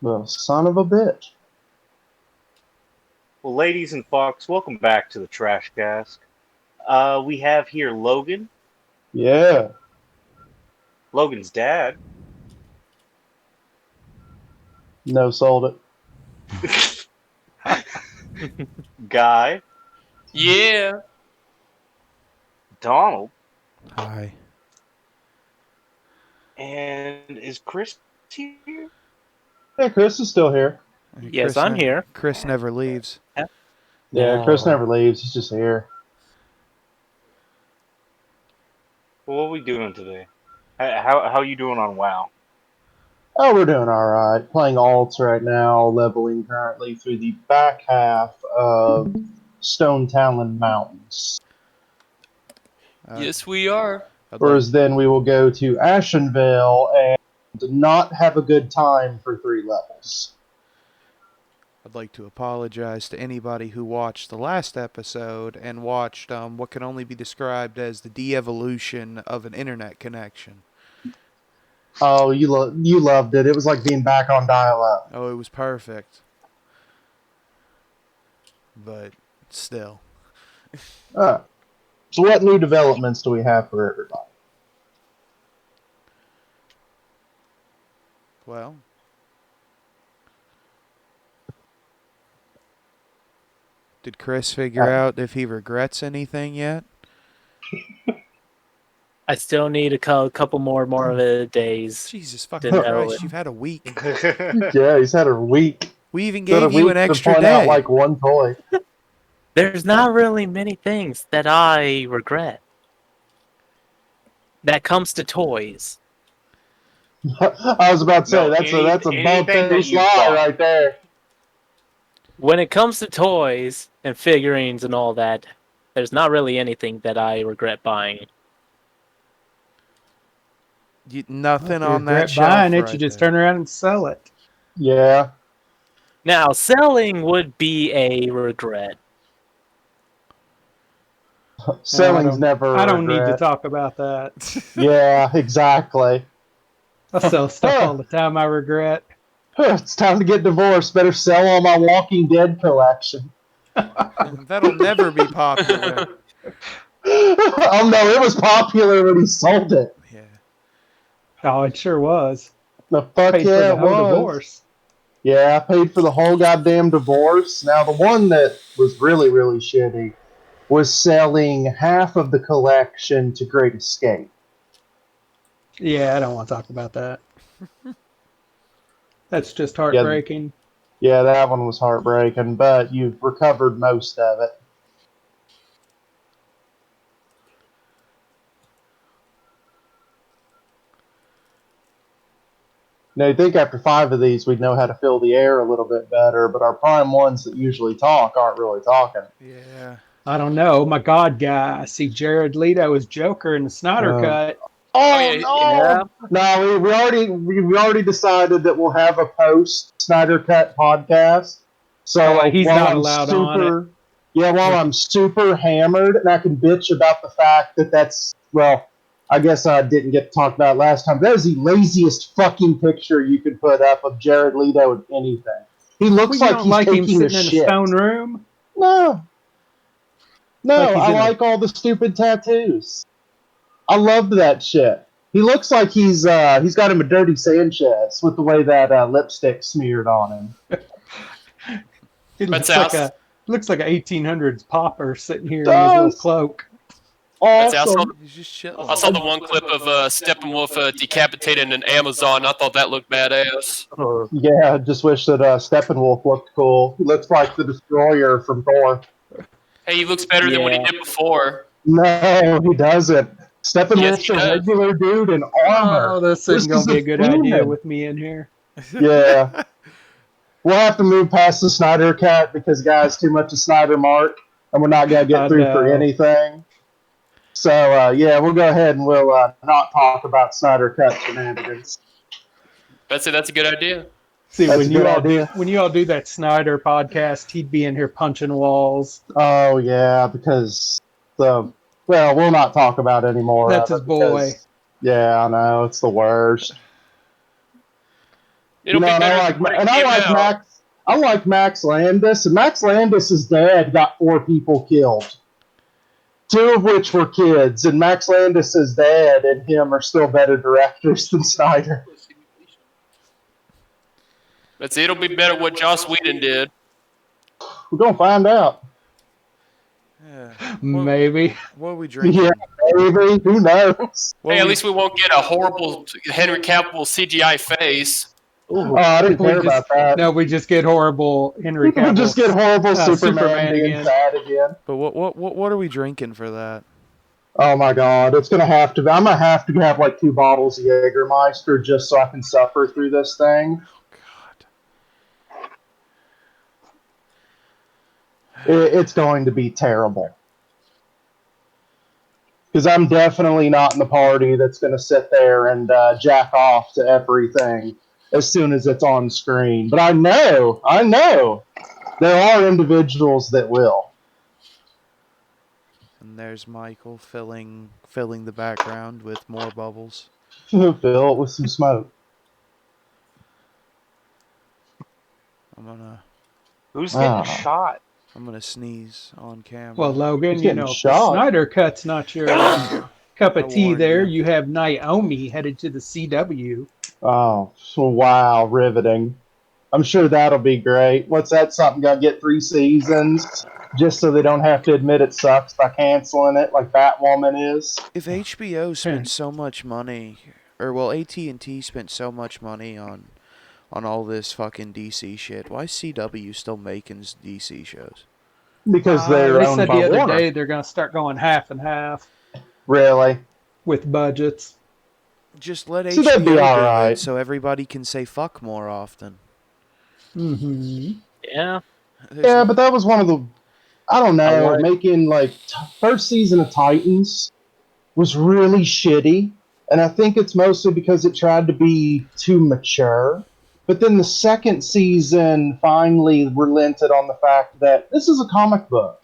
The son of a bitch. Well, ladies and folks, welcome back to the TrashCast. We have here Logan, Yeah. Logan's dad, No, sold it. Guy, Yeah. Donald, Hi. and is Chris here? Yeah, Chris is still here. Yes, I'm here. Chris never leaves. Yeah, Chris never leaves. He's just here. Well, what are we doing today? How are you doing on WoW? Oh, we're doing all right. Playing alts right now, leveling currently through the back half of Stone Talon Mountains. Yes, we are. Whereas then we will go to Ashenvale and not have a good time for 3 levels. I'd like to apologize to anybody who watched the last episode and watched what can only be described as the de-evolution of an internet connection. Oh, you loved it. It was like being back on dial-up. Oh, it was perfect. But still. So what new developments do we have for everybody? Well, did Chris figure out if he regrets anything yet? I still need a couple more of the days. Jesus fucking Christ, you've had a week. Yeah, he's had a week. We even gave you an extra to point day. out like one toy. There's not really many things that I regret. That comes to toys. I was about to say, that's a bald-faced lie right there. When it comes to toys and figurines and all that, there's not really anything that I regret buying. Nothing on that shelf. Buying it, right you just there. turn around and sell it. Yeah. Now, selling would be a regret. Selling's never I don't need to talk about that. Yeah, exactly. I sell stuff all the time I regret. It's time to get divorced. Better sell all my Walking Dead collection. That'll never be popular. Oh no, it was popular when he sold it. Yeah. Oh, it sure was. The fuck paid yeah, for the it whole was. Divorce. Yeah, I paid for the whole goddamn divorce. Now, the one that was really, really shitty was selling half of the collection to Great Escape. Yeah, I don't want to talk about that. That's just heartbreaking. Yeah, that one was heartbreaking, but you've recovered most of it. Now, you think after 5 of these we'd know how to fill the air a little bit better, but our prime ones that usually talk aren't really talking. Yeah. I don't know. My God, guy. I see Jared Leto as Joker in the Snyder Cut. Oh no! No, we already decided that we'll have a post Snyder Cut podcast. So he's not allowed on it. Yeah, while I'm super hammered, and I can bitch about the fact that's I guess I didn't get to talk about it last time. That is the laziest fucking picture you could put up of Jared Leto in anything. He looks like he's taking him sitting a shit. In a stone room. No, I like all the stupid tattoos. I loved that shit. He looks like he's got him a Dirty Sanchez with the way that lipstick smeared on him. He looks like an 1800s pauper sitting here in his little cloak. Awesome. I saw the one clip of Steppenwolf decapitating an Amazon. I thought that looked badass. Yeah, I just wish that Steppenwolf looked cool. He looks like the Destroyer from Thor. Hey, he looks better than what he did before. No, he doesn't. Steppenwolf's a regular dude in armor. Oh, this isn't going to be a good idea with me in here. Yeah. We'll have to move past the Snyder Cut because, guys, too much of Snyder Mark, and we're not going to get through for anything. So, we'll go ahead and we'll not talk about Snyder Cut shenanigans. That's a good idea. See, when you all do that Snyder podcast, he'd be in here punching walls. Oh, yeah, because we'll not talk about it anymore. That's his boy. Yeah, I know. It's the worst. It'll be and better I than what it like came out. Max. I like Max Landis, and Max Landis's dad got 4 people killed, 2 of which were kids. And Max Landis's dad and him are still better directors than Snyder. But see, it'll be better what Joss Whedon did. We're gonna find out. Yeah. Maybe. What are we drinking? Yeah, maybe. Who knows? Hey, at least we won't get a horrible Henry Cavill CGI face. Oh, I didn't care about that. No, we just get horrible Henry We Cavill. just get horrible Superman being again. sad again. But what are we drinking for that? Oh my God, it's gonna have to be. I'm gonna have to have like 2 bottles of Jägermeister just so I can suffer through this thing. It's going to be terrible. Because I'm definitely not in the party that's going to sit there and jack off to everything as soon as it's on screen. But I know, there are individuals that will. And there's Michael filling the background with more bubbles. Fill it with some smoke. Who's getting shot? I'm gonna sneeze on camera. Well, Logan, He's you getting know, shot. Snyder Cut's not your cup of tea warned there. you. You have Naomi headed to the CW. Oh, wow, riveting. I'm sure that'll be great. What's that? Something gonna get 3 seasons just so they don't have to admit it sucks by canceling it like Batwoman is? If HBO spent so much money, or well, AT&T spent so much money on all this fucking DC shit, why is CW still making DC shows? Because they're they owned said by the other Warner. day they're going to start going half and half Really? with budgets. Just let So HBO that'd be do alright. it so everybody can say fuck more often. Mm-hmm. Yeah. Yeah, but that was one of the, I don't know, like- making like first season of Titans was really shitty, and I think it's mostly because it tried to be too mature. But then the second season finally relented on the fact that this is a comic book.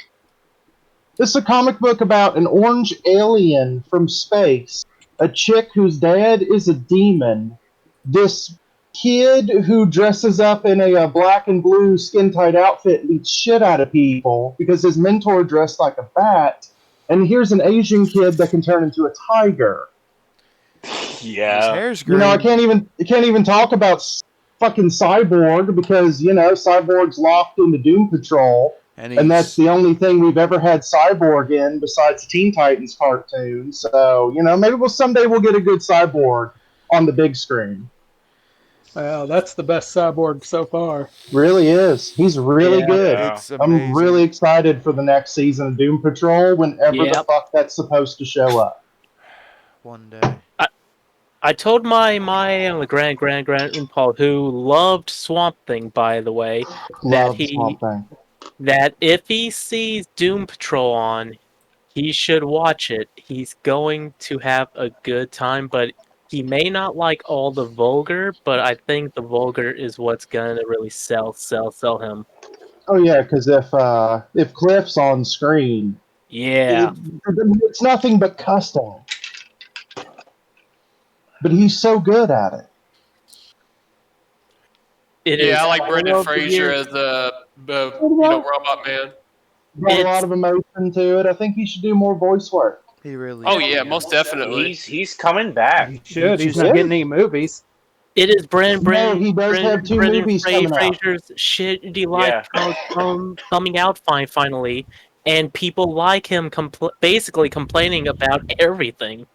This is a comic book about an orange alien from space, a chick whose dad is a demon, this kid who dresses up in a black and blue skin-tight outfit and beats shit out of people because his mentor dressed like a bat, and here's an Asian kid that can turn into a tiger. His Yeah. hair's green. You know, I can't even talk about fucking Cyborg because, you know, Cyborg's locked into Doom Patrol, and that's the only thing we've ever had Cyborg in besides the Teen Titans cartoon. So, you know, maybe someday we'll get a good Cyborg on the big screen. Well, that's the best Cyborg so far. Really is. He's really good. Yeah. It's amazing. I'm really excited for the next season of Doom Patrol whenever the Yep. fuck that's supposed to show up. One day. I told my grandpa who loved Swamp Thing, by the way, Love Swamp Thing. that if he sees Doom Patrol on, he should watch it. He's going to have a good time, but he may not like all the vulgar, but I think the vulgar is what's gonna really sell him. Oh yeah, because if Cliff's on screen, Yeah. it's nothing but cussing. But he's so good at it. I like Brendan love to Fraser hear- as the Robot Man. Brought a lot of emotion to it. I think he should do more voice work. He really. Oh yeah, most definitely. He's coming back. He should. He's just- not getting any movies. It is Brendan he does have 2 Brendan movies coming out. Fraser's shitty life coming out finally, and people like him basically complaining about everything.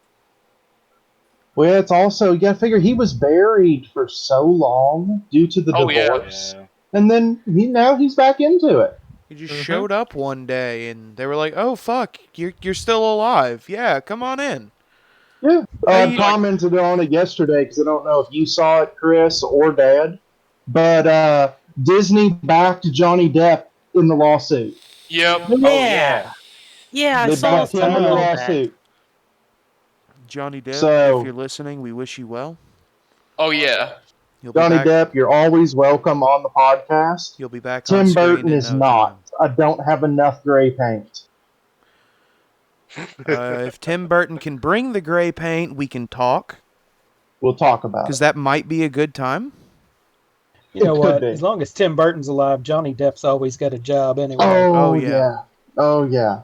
Well, it's also, you gotta figure, he was buried for so long due to the divorce. Yeah. And then now he's back into it. He just showed up one day, and they were like, "Oh fuck, you're still alive? Yeah, come on in." Yeah. Hey, I commented on it yesterday because I don't know if you saw it, Chris or Dad, but Disney backed Johnny Depp in the lawsuit. Yep. Yeah. Yeah, I They saw backed him some in the of that. lawsuit. Johnny Depp, So- if you're listening, we wish you well. Oh yeah. You'll be Johnny back. Depp, you're always welcome on the podcast. You'll be back on Tim screen Burton in is no not. I don't have enough gray paint. time. If Tim Burton can bring the gray paint, we can talk, We'll talk about because it. that might be a good time. You know It could what? be. As long as Tim Burton's alive, Johnny Depp's always got a job anyway. Oh, Oh, yeah. yeah. Oh, yeah.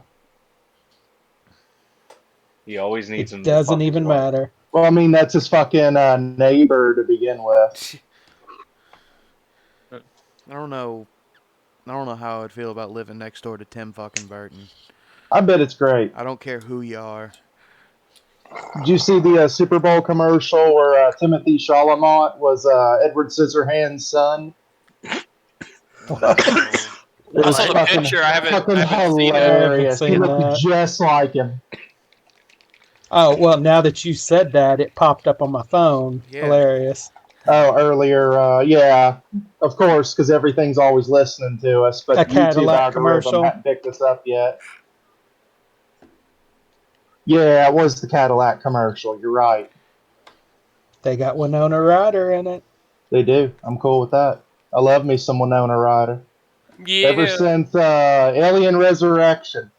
He always needs him It to fuck doesn't his even wife. matter. Well, I mean, that's his fucking neighbor to begin with. I don't know how I'd feel about living next door to Tim fucking Burton. I bet it's great. I don't care who you are. Did you see the Super Bowl commercial where Timothy Chalamet was Edward Scissorhands' son? It I was saw the fucking, picture. I haven't seen it. hilarious. He seen looked that. just like him. Oh, well, now that you said that, it popped up on my phone. Yeah. Hilarious. Oh, earlier, yeah, of course, because everything's always listening to us, but A the YouTube Cadillac algorithm commercial. hadn't picked us up yet. Yeah, it was the Cadillac commercial. You're right. They got Winona Ryder in it. They do. I'm cool with that. I love me some Winona Ryder. Yeah. Ever since Alien Resurrection.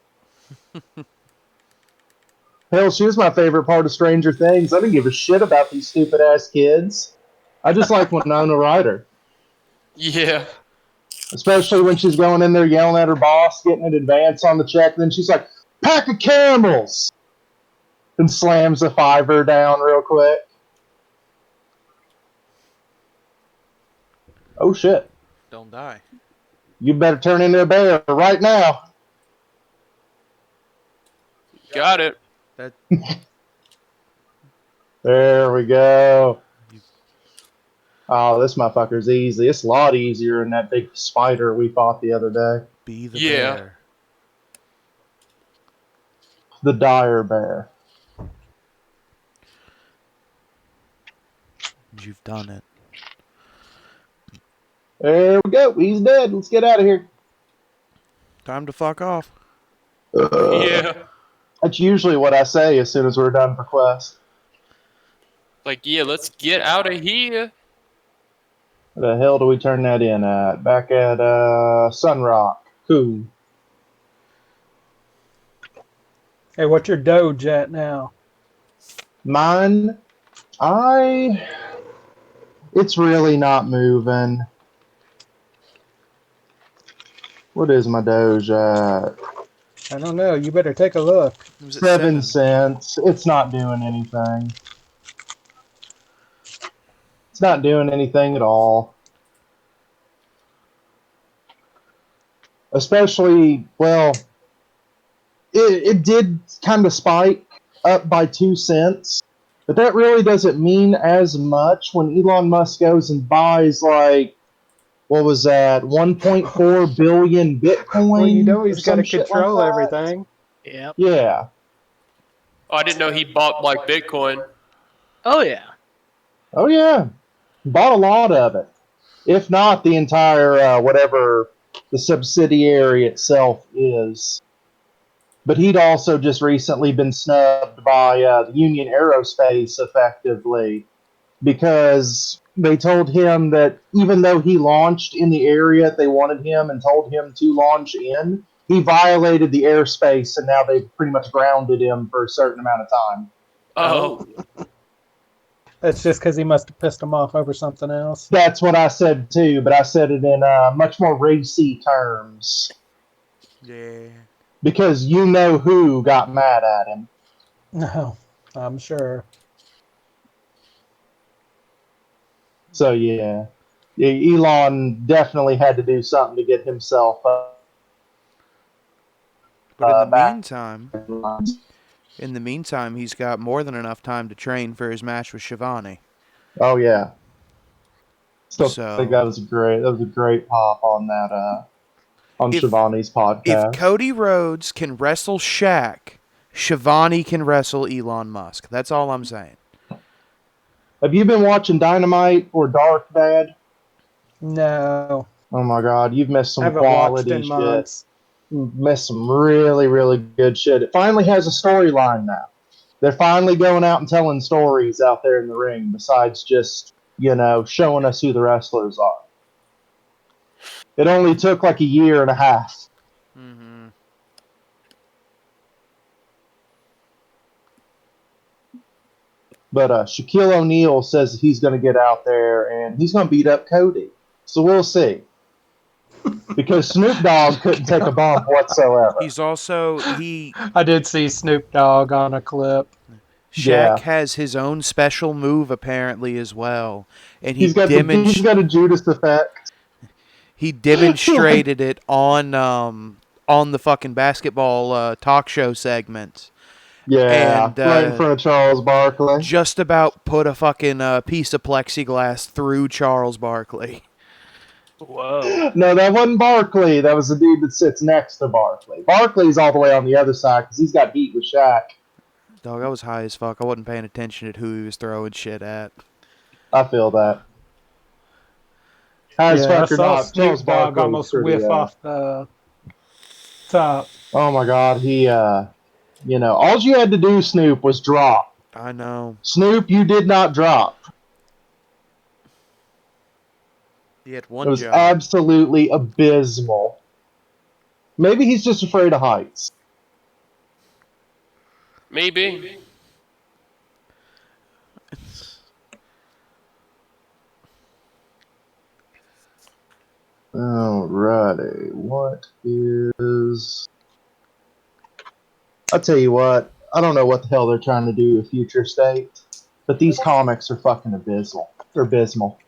Hell, she was my favorite part of Stranger Things. I didn't give a shit about these stupid ass kids. I just like Winona Ryder. Yeah. Especially when she's going in there yelling at her boss, getting an advance on the check, and then she's like, "Pack of caramels!" and slams a fiver down real quick. Oh shit. Don't die. You better turn into a bear right now. Got it. That There we go. Oh, this motherfucker's easy. It's a lot easier than that big spider we fought the other day. be the Yeah. bear. The dire bear. You've done it. There we go. He's dead. Let's get out of here. Time to fuck off. Yeah. That's usually what I say as soon as we're done for quest. Like, yeah, let's get out of here. Where the hell do we turn that in at? Back at Sunrock. Cool. Hey, what's your Doge at now? Mine, it's really not moving. What is my Doge at? I don't know. You better take a look. It was at 7 cents. It's not doing anything. It's not doing anything at all. Especially, well, it did kind of spike up by 2 cents, but that really doesn't mean as much when Elon Musk goes and buys, like, what was that, 1.4 billion Bitcoin? Well, you know or he's got some to shit control like that? everything. Yep. Yeah. Oh, I didn't know he bought, like, Bitcoin. Oh yeah. Oh, yeah. Bought a lot of it. If not the entire, whatever the subsidiary itself is. But he'd also just recently been snubbed by the Union Aerospace, effectively, because they told him that even though he launched in the area they wanted him and told him to launch in, he violated the airspace, and now they've pretty much grounded him for a certain amount of time. Oh. That's just because he must have pissed him off over something else. That's what I said too, but I said it in much more racy terms. Yeah. Because you know who got mad at him. No, I'm sure. So yeah. Elon definitely had to do something to get himself But back. in the meantime, he's got more than enough time to train for his match with Shivani. Oh yeah. Still So- think that was a great pop on that on If- Shivani's podcast. If Cody Rhodes can wrestle Shaq, Shivani can wrestle Elon Musk. That's all I'm saying. Have you been watching Dynamite or Dark, Dad? No, Oh my God, you've missed I some haven't watched quality in shit. months. You've missed some really, really good shit. It finally has a storyline now. They're finally going out and telling stories out there in the ring, besides just, showing us who the wrestlers are. It only took like a year and a half. Mm-hmm. But Shaquille O'Neal says he's going to get out there and he's going to beat up Cody. So we'll see. Because Snoop Dogg couldn't take a bump whatsoever. He's also I did see Snoop Dogg on a clip. Shaq has his own special move apparently as well, and he's got a Judas effect. He demonstrated it on the fucking basketball talk show segments. Yeah, and, right in front of Charles Barkley. Just about put a fucking piece of plexiglass through Charles Barkley. Whoa. No, that wasn't Barkley. That was the dude that sits next to Barkley. Barkley's all the way on the other side because he's got heat with Shaq. Dog, I was high as fuck. I wasn't paying attention to who he was throwing shit at. I feel that. High as fuck or not, Snoop Dogg almost whiff off the top. Oh my god, he, all you had to do, Snoop, was drop. I know. Snoop, you did not drop. He had one It was job. absolutely abysmal. Maybe he's just afraid of heights. Maybe. Alrighty, what is... I'll tell you what, I don't know what the hell they're trying to do with Future State, but these comics are fucking abysmal. They're abysmal.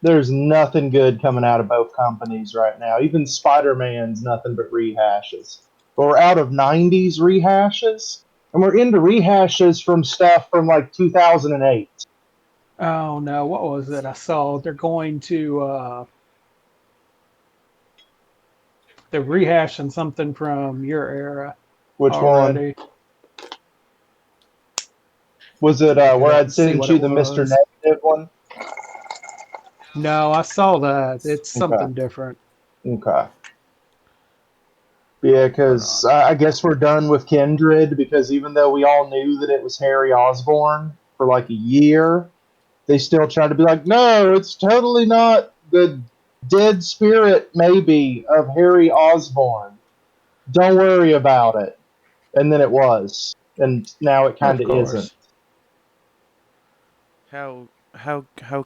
There's nothing good coming out of both companies right now. Even Spider-Man's nothing but rehashes. But we're out of 90s rehashes, and we're into rehashes from stuff from like 2008. Oh no, what was it? I saw they're going to they're rehashing something from your era. Which already. one? Was it where I'd sent you the Mr. Negative one? No, I saw that. It's something different. Okay. Yeah, because I guess we're done with Kindred, because even though we all knew that it was Harry Osborn for like a year, they still try to be like, no, it's totally not the dead spirit, maybe, of Harry Osborn. Don't worry about it. And then it was. And now it kind of isn't. How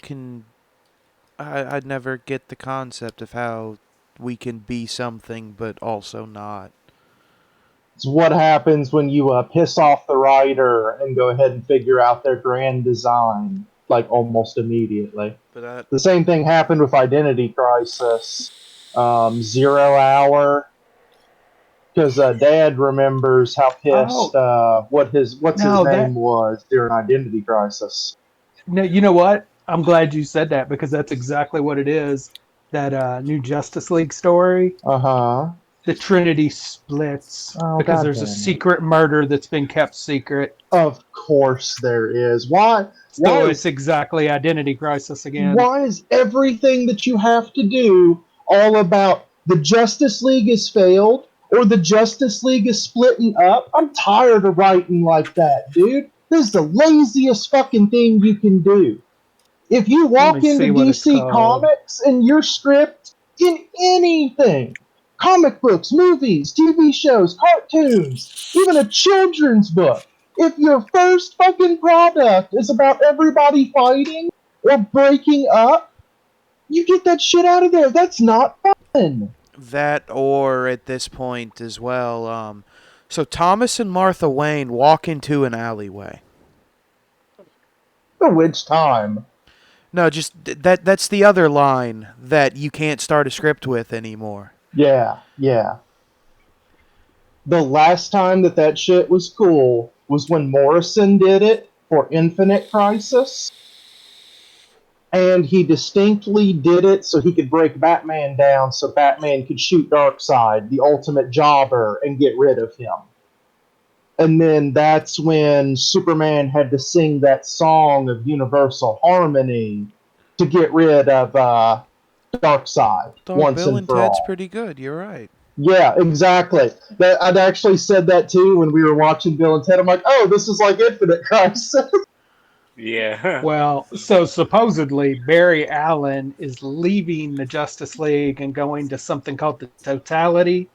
can... I'd never get the concept of how we can be something but also not. It's what happens when you piss off the writer and go ahead and figure out their grand design, like, almost immediately. But the same thing happened with Identity Crisis, 0 Hour, because Dad remembers how pissed what's his name was during Identity Crisis. No, you know what? I'm glad you said that, because that's exactly what it is. That new Justice League story. The Trinity splits because there's a secret murder that's been kept secret. Of course there is. Why? So it's exactly Identity Crisis again. Why is everything that you have to do all about the Justice League has failed or the Justice League is splitting up? I'm tired of writing like that, dude. This is the laziest fucking thing you can do. If you walk into DC Comics and your script in anything, comic books, movies, TV shows, cartoons, even a children's book, if your first fucking product is about everybody fighting or breaking up, you get that shit out of there. That's not fun. That, or at this point as well, so Thomas and Martha Wayne walk into an alleyway. Which time? No, just that's the other line that you can't start a script with anymore. Yeah. The last time that shit was cool was when Morrison did it for Infinite Crisis. And he distinctly did it so he could break Batman down so Batman could shoot Darkseid, the ultimate jobber, and get rid of him. And then that's when Superman had to sing that song of universal harmony to get rid of Darkseid once Bill and and for Ted's all. pretty good. You're right. Yeah, exactly. I'd actually said that too when we were watching Bill and Ted. I'm like, oh, this is like Infinite Crisis. Yeah. Well, so supposedly Barry Allen is leaving the Justice League and going to something called the Totality.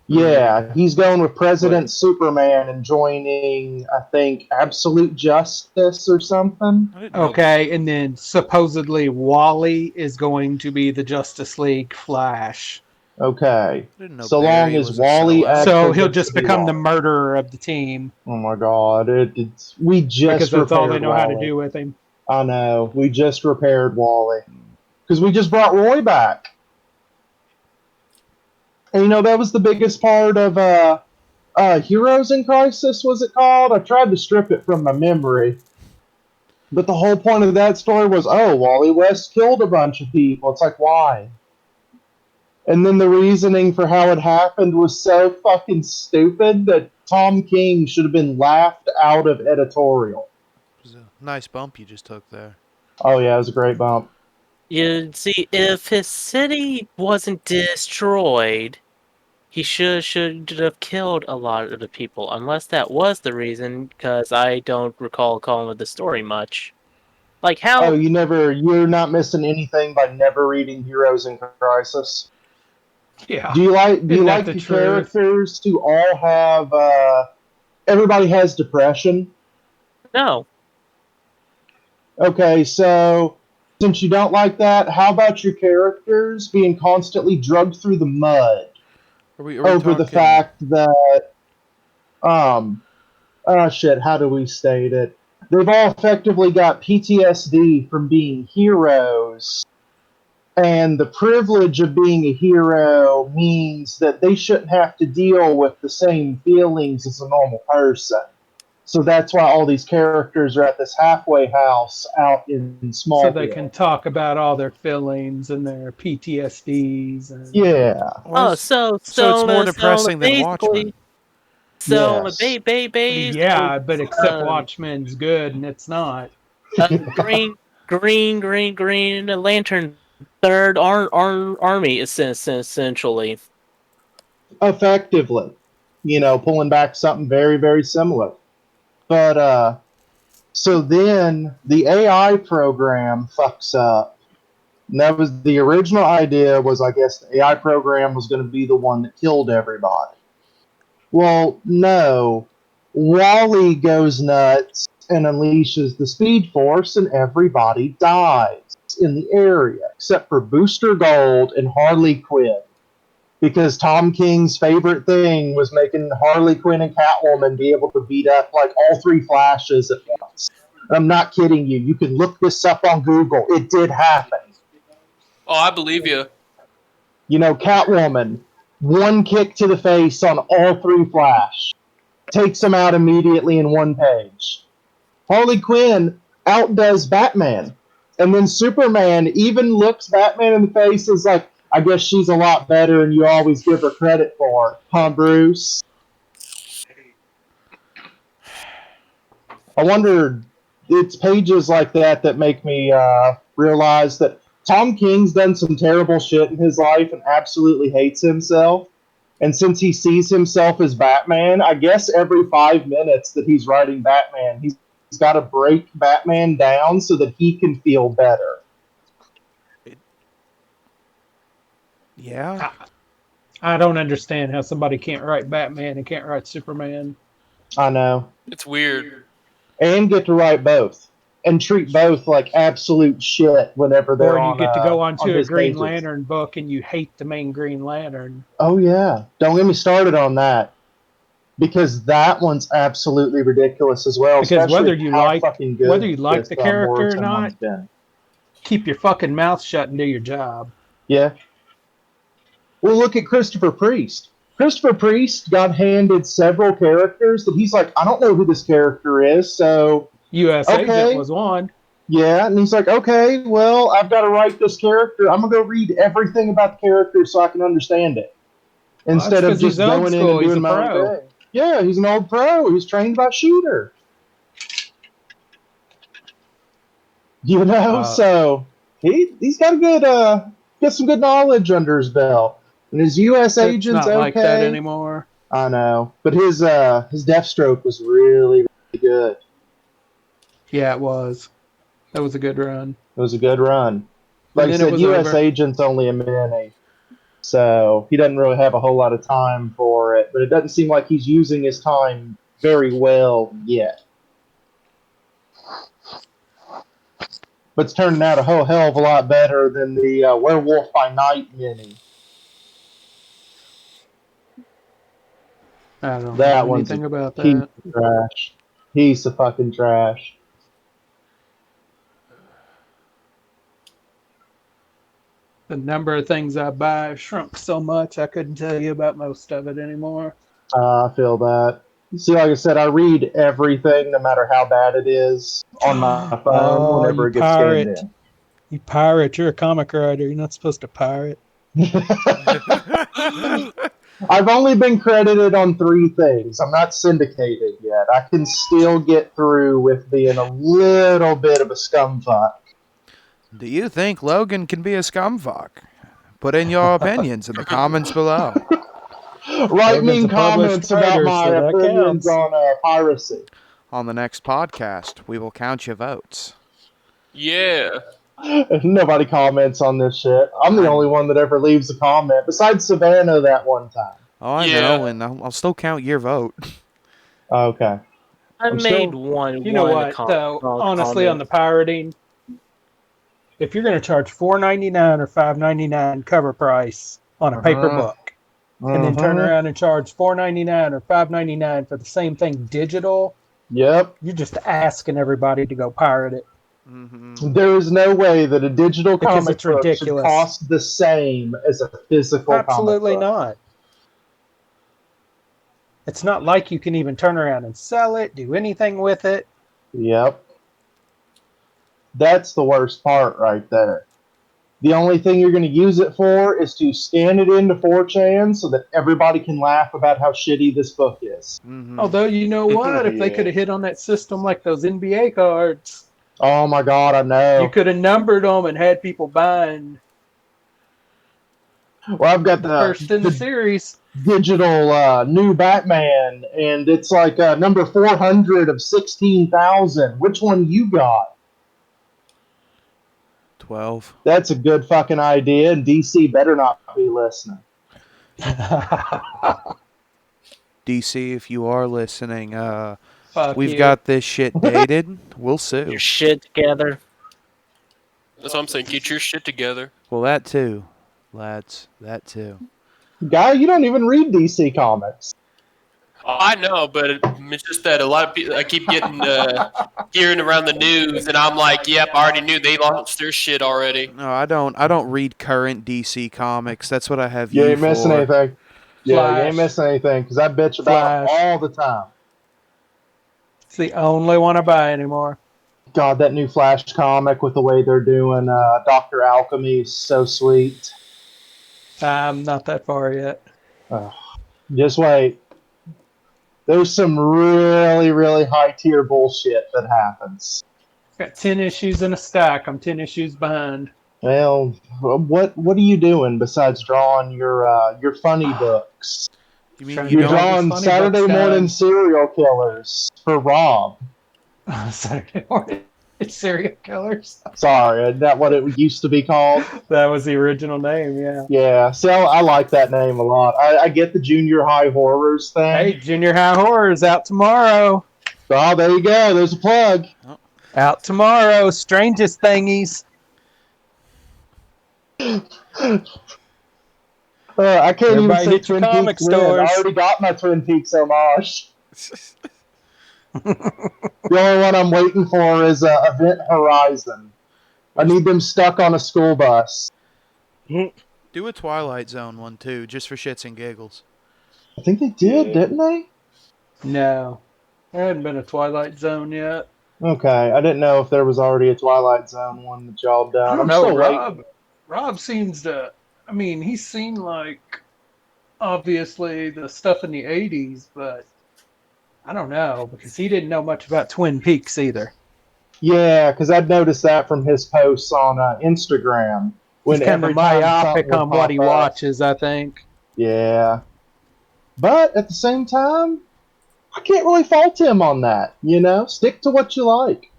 Yeah, he's going with President Superman and joining, I think, Absolute Justice or something. Okay, and then supposedly Wally is going to be the Justice League Flash. Okay. I didn't know So Barry long as was a Wally sellout. So actually he'll gets to just be become the Wally. murderer of the team. Oh my god, we just because that's all they repaired know how to Wally. do with him. I know, we just repaired Wally. Because we just brought Roy back. And that was the biggest part of Heroes in Crisis, was it called? I tried to strip it from my memory. But the whole point of that story was, Wally West killed a bunch of people. It's like, why? And then the reasoning for how it happened was so fucking stupid that Tom King should have been laughed out of editorial. It was a nice bump you just took there. Oh yeah, it was a great bump. You see, if his city wasn't destroyed, he should have killed a lot of the people. Unless that was the reason, because I don't recall calling the story much. Like how? Oh, you're not missing anything by never reading Heroes in Crisis. Yeah. Do you like the the truth? characters to all have everybody has depression? No. Okay, so since you don't like that, how about your characters being constantly drugged through the mud Are we over the talking... fact that shit, how do we state it? They've all effectively got PTSD from being heroes, and the privilege of being a hero means that they shouldn't have to deal with the same feelings as a normal person. So that's why all these characters are at this halfway house out in Smallville. So they can talk about all their feelings and their PTSDs. And... Yeah. So it's more depressing than Watchmen. So Yes. Yeah, but except Watchmen's good and it's not. Green Lantern Third Army essentially. Effectively. Pulling back something very, very similar. But so then the AI program fucks up. And that was the original idea, was I guess the AI program was going to be the one that killed everybody. Well, no. Wally goes nuts and unleashes the Speed Force, and everybody dies in the area, except for Booster Gold and Harley Quinn. Because Tom King's favorite thing was making Harley Quinn and Catwoman be able to beat up like all three Flashes at once. I'm not kidding you. You can look this up on Google. It did happen. Oh, I believe you. Catwoman, one kick to the face on all three Flash. Takes them out immediately in one page. Harley Quinn outdoes Batman. And then Superman even looks Batman in the face and is like, I guess she's a lot better and you always give her credit for, huh, Bruce? I wonder, it's pages like that make me realize that Tom King's done some terrible shit in his life and absolutely hates himself. And since he sees himself as Batman, I guess every 5 minutes that he's writing Batman, he's got to break Batman down so that he can feel better. Yeah. I don't understand how somebody can't write Batman and can't write Superman. I know. It's weird. And get to write both. And treat both like absolute shit whenever they're on. Or you get to go onto a Green pages. Lantern book and you hate the main Green Lantern. Oh yeah, don't get me started on that, because that one's absolutely ridiculous as well. Because whether you like the the character or not, keep your fucking mouth shut and do your job. Yeah. Well, look at Christopher Priest. Christopher Priest got handed several characters that he's like, I don't know who this character is, so U.S. Agent was one. Yeah, and he's like, okay, well, I've got to write this character. I'm going to go read everything about the character so I can understand it. Instead of just going in and doing my own thing. Yeah, he's an old pro. He's trained by Shooter. So he's got got some good knowledge under his belt. And his U.S. agent's not like that anymore. I know, but his Deathstroke was really, really good. Yeah, it was. That was a good run. It was a good run. Like I said, U.S. agent's only a mini. So he doesn't really have a whole lot of time for it, but it doesn't seem like he's using his time very well yet. But it's turning out a whole hell of a lot better than the Werewolf by Night mini. I don't That know one's anything about piece that. of trash. Piece of fucking trash. The number of things I buy have shrunk so much I couldn't tell you about most of it anymore. I feel that. See, like I said, I read everything, no matter how bad it is, on my phone Oh, whenever you it gets scanned pirate. in. You pirate. You're a comic writer. You're not supposed to pirate. I've only been credited on 3 things. I'm not syndicated yet. I can still get through with being a little bit of a scumfuck. Do you think Logan can be a scumfuck? Put in your opinions in the comments below. Write Logan's mean a published comments about writer, my so that opinions counts. on piracy. On the next podcast, we will count your votes. Yeah. Nobody comments on this shit. I'm the only one that ever leaves a comment, besides Savannah that one time. Oh, I know, and I'll still count your vote. Okay. I I'm made still- one. You know one what, though? Honestly, on comment. the pirating, if you're going to charge $4.99 or $5.99 cover price on a paper book, and then turn around and charge $4.99 or $5.99 for the same thing digital, Yep. you're just asking everybody to go pirate it. Mm-hmm. There is no way that a digital Because comic it's book should ridiculous. cost the same as a physical Absolutely comic book. not. It's not like you can even turn around and sell it, do anything with it. Yep. That's the worst part right there. The only thing you're going to use it for is to scan it into 4chan so that everybody can laugh about how shitty this book is. Mm-hmm. Although, you know what? If they Yeah. could have hit on that system like those NBA cards, Oh my god, I know. you could have numbered them and had people buying Well, I've got the first in the series. digital new Batman, and it's like number 400 of 16,000. Which one you got? 12. That's a good fucking idea, and DC better not be listening. DC, if you are listening, Fuck we've you. got this shit dated. We'll sue. Your shit together. That's what I'm saying. Get your shit together. Well, that too, lads. That too. Guy, you don't even read DC comics. Oh, I know, but it's just that a lot of people, I keep getting hearing around the news, and I'm like, yep, I already knew they launched their shit already. No, I don't read current DC comics. That's what I have You you ain't missing for. anything. Yeah, you Flash. ain't missing anything, because I bitch about them Flash. all the time. It's the only one I buy anymore. God, that new Flash comic with the way they're doing Dr. Alchemy is so sweet. I'm not that far yet. Just wait. There's some really, really high tier bullshit that happens. Got 10 issues in a stack. I'm 10 issues behind. Well, what are you doing besides drawing your funny books? You mean Trying you You're to don't? draw- drawing funny Saturday books morning done. serial killers for Rob. Saturday morning. It's serial killers. Sorry, isn't that what it used to be called? That was the original name, yeah. Yeah, see, I like that name a lot. I get the junior high horrors thing. Hey, Junior High Horror is out tomorrow. Oh, there you go. There's a plug. Out tomorrow. Strangest Thingies. I can't Everybody even say hit your Twin comic Peaks win. stores. I already got my Twin Peaks homage. The only one I'm waiting for is Event Horizon. I need them stuck on a school bus. Do a Twilight Zone one too, just for shits and giggles. I think they did, didn't they? No. There hadn't been a Twilight Zone yet. Okay, I didn't know if there was already a Twilight Zone one that y'all done. I don't I'm know, still Rob. waiting. Rob seems to. I mean, he's seen like obviously the stuff in the '80s, but I don't know because he didn't know much about Twin Peaks either. Yeah, because I'd noticed that from his posts on Instagram. He's kind of every time myopic something on would what he pop up. watches, I think. Yeah. But at the same time, I can't really fault him on that. You know, stick to what you like.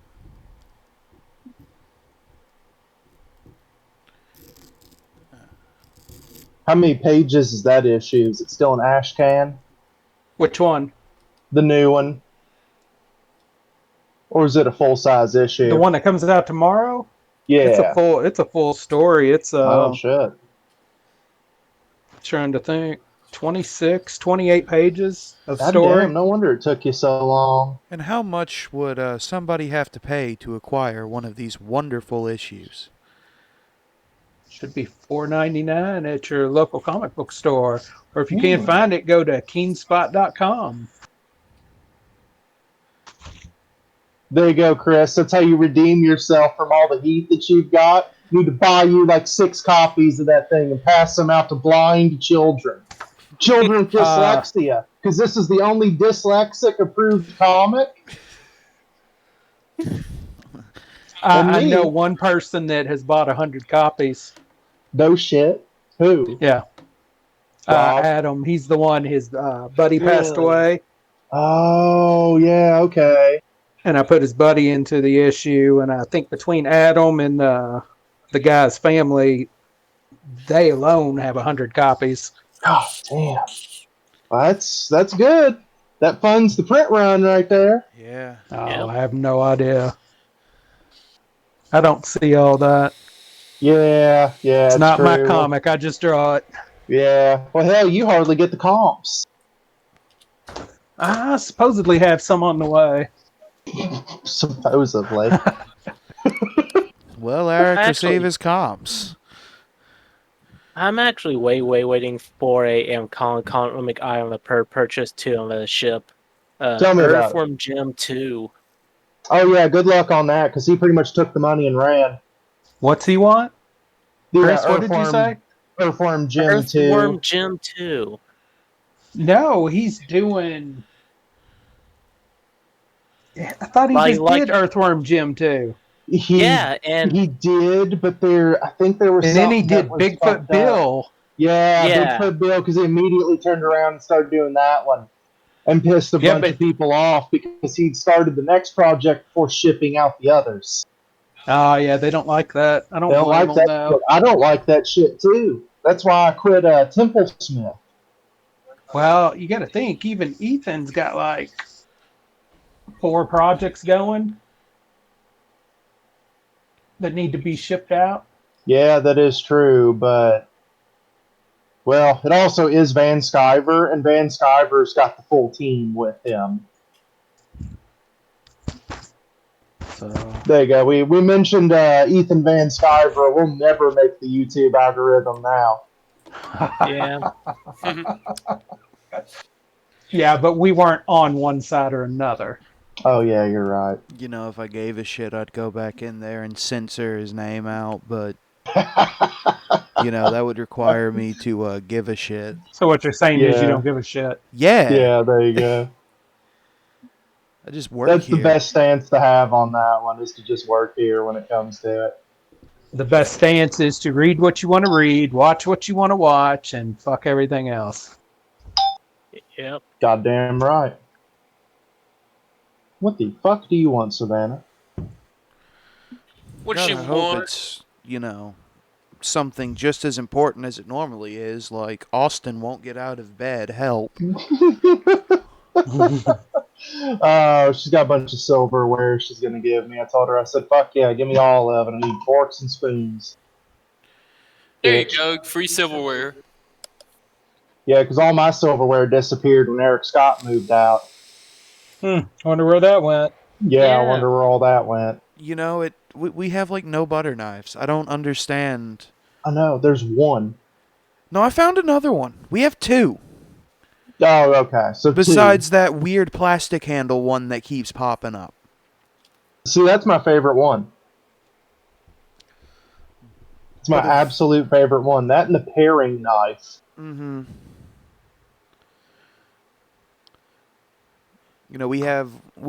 How many pages is that issue? Is it still an ash can? Which one? The new one? Or is it a full-size issue? The one that comes out tomorrow? Yeah. It's a full story. It's Oh, shit. Trying to think. 26, 28 pages of God story. damn, no wonder it took you so long. And how much would somebody have to pay to acquire one of these wonderful issues? Should be $4.99 at your local comic book store. Or if you can't find it, go to keenspot.com. There you go, Chris. That's how you redeem yourself from all the heat that you've got. You need to buy you like 6 copies of that thing and pass them out to blind children. Children with dyslexia. Because this is the only dyslexic-approved comic. I know one person that has bought 100 copies. No shit. Who? Yeah. Adam. He's the one. His buddy passed away. Oh, yeah, okay. And I put his buddy into the issue. And I think between Adam and the guy's family, they alone have 100 copies. Oh, damn. Well, that's good. That funds the print run right there. Yeah. Oh, Yep. I have no idea. I don't see all that. Yeah. It's not true. my comic. I just draw it. Yeah. Well, hell, you hardly get the comps. I supposedly have some on the way. Supposedly. Well, Eric, to Actually- save his comps. I'm actually waiting for a comic item to purchase too on the ship. Tell me about it. Earthworm Jim 2. Oh, yeah, good luck on that, because he pretty much took the money and ran. What's he want? Chris, what did you say? Earthworm Jim 2. Earthworm Jim 2. No, he's doing... I thought he Like- just did Earthworm Jim too. Yeah, and He did, but I think there was And then he something that did was fucked Bigfoot up. Bill. Yeah, Yeah. Bigfoot Bill, because he immediately turned around and started doing that one. And pissed a bunch of people off because he'd started the next project before shipping out the others. Oh, yeah, they don't like that. I don't They don't blame like them, that though. shit. I don't like that shit, too. That's why I quit Temple Smith. Well, you got to think, even Ethan's got like 4 projects going that need to be shipped out. Yeah, that is true, but... Well, it also is Van Sciver, and Van Sciver's got the full team with him. So There you go. We mentioned Ethan Van Sciver. We'll never make the YouTube algorithm now. yeah, yeah, but we weren't on one side or another. Oh, yeah, you're right. You know, if I gave a shit, I'd go back in there and censor his name out, but, you know, that would require me to give a shit. So what you're saying is Yeah. you don't give a shit. Yeah. Yeah, there you go. I just work That's here. the best stance to have on that one, is to just work here when it comes to it. The best stance is to read what you want to read, watch what you want to watch, and fuck everything else. yep. Goddamn right. What the fuck do you want, Savannah? What God, you I hope want? it's, you know, something just as important as it normally is, like Austin won't get out of bed, help. Oh, she's got a bunch of silverware she's going to give me. I told her, I said, fuck yeah, give me all of it. I need forks and spoons. There you bitch. go. Free silverware. Yeah, because all my silverware disappeared when Eric Scott moved out. Wonder where that went. Yeah, I Yeah. wonder where all that went. You know, we have like no butter knives. I don't understand. I know, there's one. No, I found another one. We have 2. Oh, okay. So Besides that weird plastic handle one that keeps popping up. see, that's my favorite one. It's my But if- absolute favorite one. That and the paring knife. Mm-hmm. You know, we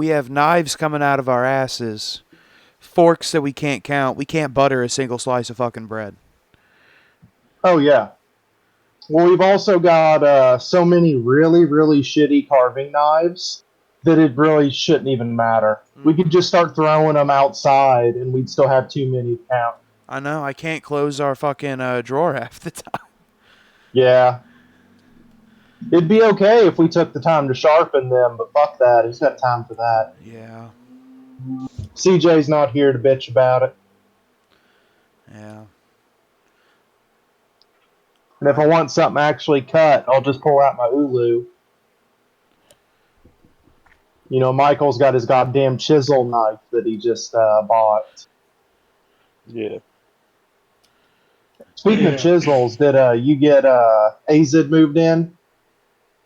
have knives coming out of our asses, forks that we can't count. We can't butter a single slice of fucking bread. Oh, yeah. Well, we've also got so many really, really shitty carving knives that it really shouldn't even matter. We could just start throwing them outside and we'd still have too many to count. I know, I can't close our fucking drawer half the time. Yeah. It'd be okay if we took the time to sharpen them, but fuck that. Who's got time for that? Yeah. CJ's not here to bitch about it. Yeah. And if I want something actually cut, I'll just pull out my Ulu. You know, Michael's got his goddamn chisel knife that he just bought. Yeah. Speaking of chisels, did you get AZ moved in?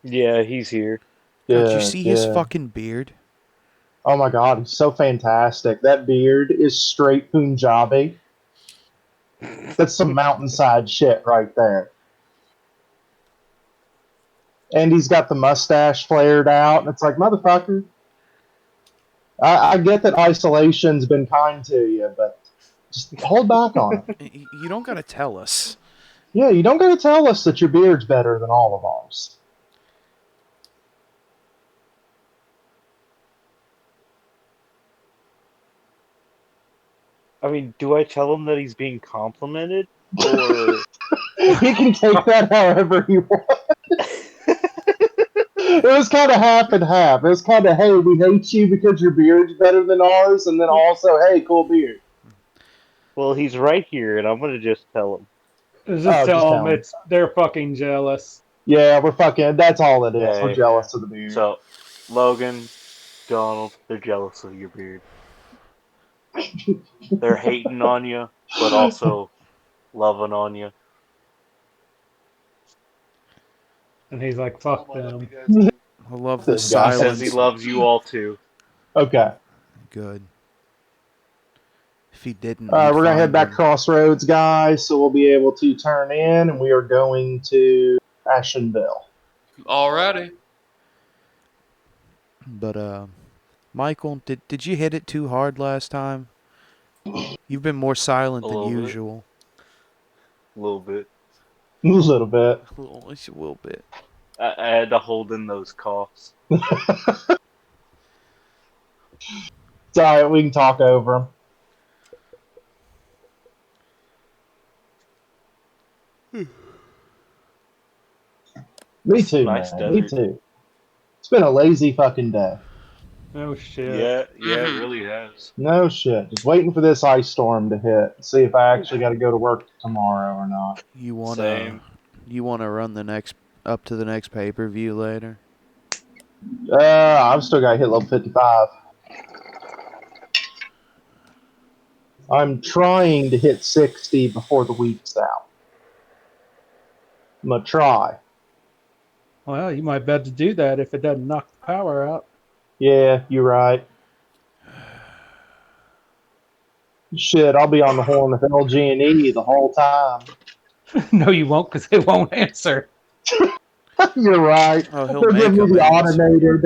Yeah, he's here. Did you Good, see his good. fucking beard? Oh my god, he's so fantastic. That beard is straight Punjabi. That's some mountainside shit right there. And he's got the mustache flared out, and it's like, motherfucker. I get that isolation's been kind to you, but just hold back on it. You don't gotta tell us. Yeah, you don't gotta tell us that your beard's better than all of ours. I mean, do I tell him that he's being complimented? Or He can take that however he wants. It was kind of half and half. It was kind of, hey, we hate you because your beard's better than ours, and then also, hey, cool beard. well, he's right here, and I'm gonna just tell him. Just tell them they're fucking jealous. Yeah, we're fucking. That's all it is. Hey, We're jealous of the beard. So, Logan, Donald, they're jealous of your beard. They're hating on you, but also loving on you. And he's like, fuck them. I love the This guy He silence. says he loves you all too. Okay. Good. If he didn't, We're we'd going to head find back him. Crossroads, guys, so we'll be able to turn in, and we are going to Ashenville. Alrighty. But Michael, did you hit it too hard last time? You've been more silent than usual. A little bit. A little bit. A little bit. I had to hold in those coughs. It's alright, we can talk over them. Me too, Nice man. Me desert. too. It's been a lazy fucking day. Oh shit. Yeah, it really has. No shit. Just waiting for this ice storm to hit. See if I actually got to go to work tomorrow or not. You Same. wanna run up to the next pay-per-view later? I've still got to hit level 55. I'm trying to hit 60 before the week's out. I'm gonna try. Well, you might bet to do that if it doesn't knock the power out. Yeah, you're right. Shit, I'll be on the horn with LG&E the whole time. No, you won't, because they won't answer. You're right. Oh, he'll They'll give make me them the answer. automated